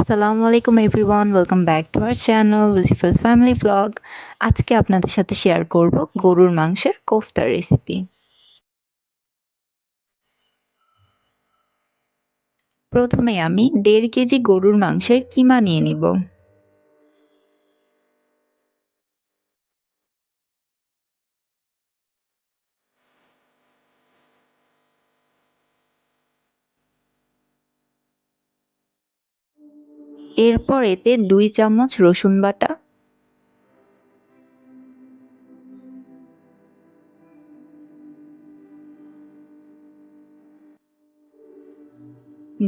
আসসালামু আলাইকুম everyone, welcome back to our channel Lucifers family vlog. আজকে আপনাদের সাথে শেয়ার করব গরুর মাংসের কোফতার রেসিপি। প্রথমে আমি 1.5 কেজি গরুর মাংসের কিমা নিয়ে নিব। এরপর এতে 2 চামচ রসুন বাটা,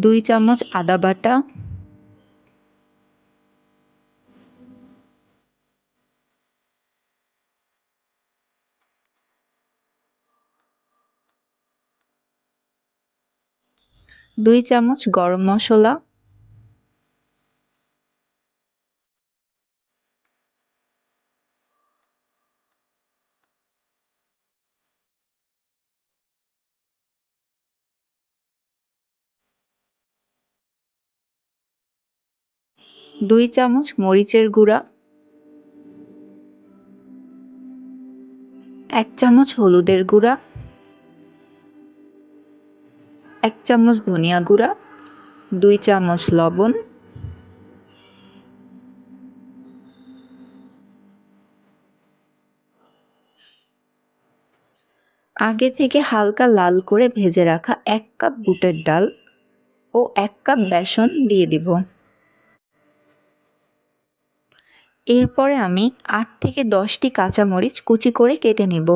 2 চামচ আদা বাটা, 2 চামচ গরম মসলা, 2 চামচ মরিচের গুঁড়া, 1 চামচ হলুদের গুঁড়া, 1 চামচ ধনিয়া গুঁড়া, 2 চামচ লবণ, আগে থেকে হালকা লাল করে ভেজে রাখা 1 কাপ বুটের ডাল ও 1 কাপ বেসন দিয়ে দিব। এরপরে আমি 8 থেকে 10টি কাঁচামরিচ কুচি করে কেটে নিব।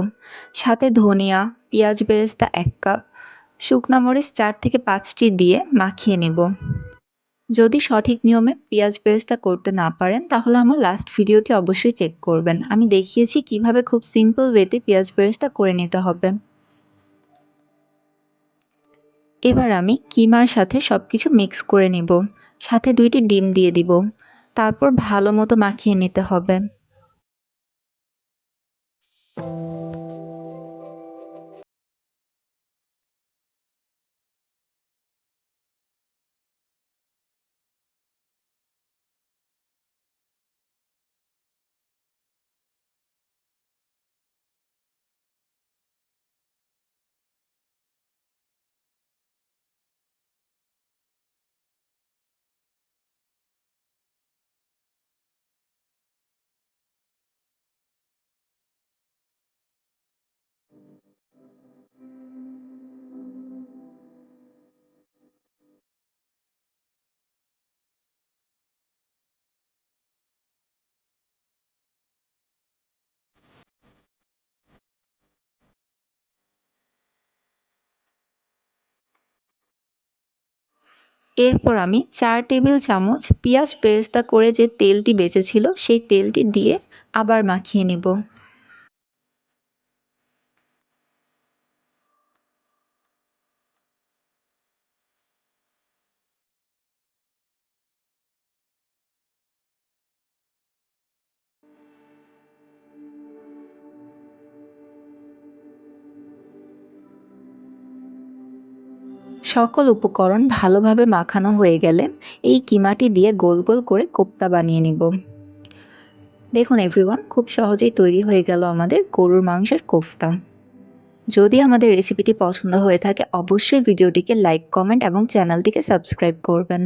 সাথে ধনিয়া, পেঁয়াজ বেরেস্তা 1 কাপ, শুকনা মরিচ 4 থেকে 5টি দিয়ে মাখিয়ে নিব। যদি সঠিক নিয়মে পেঁয়াজ বেরেস্তা করতে না পারেন তাহলে আমার লাস্ট ভিডিওটি অবশ্যই চেক করবেন। আমি দেখিয়েছি কিভাবে খুব সিম্পল ওয়েতে পেঁয়াজ বেরেস্তা করে নিতে হবে। এবার আমি কিমার সাথে সবকিছু মিক্স করে নিব। সাথে 2টি ডিম দিয়ে দিব। তারপর ভালো মতো মাখিয়ে নিতে হবে। এরপর আমি 4 টেবিল চামচ পেঁয়াজ বেরেস্তা করে যে তেলটি বেঁচেছিল সেই তেলটি দিয়ে আবার মাখিয়ে নিব। সকল উপকরণ ভালোভাবে মাখানো হয়ে গেলে এই কিমাটি দিয়ে গোল গোল করে কোপ্তা বানিয়ে নিব। দেখুন এভরিওয়ান, খুব সহজেই তৈরি হয়ে গেল আমাদের গরুর মাংসের কোফতা। যদি আমাদের রেসিপিটি পছন্দ হয়ে থাকে অবশ্যই ভিডিওটিকে লাইক, কমেন্ট এবং চ্যানেলটিকে সাবস্ক্রাইব করবেন।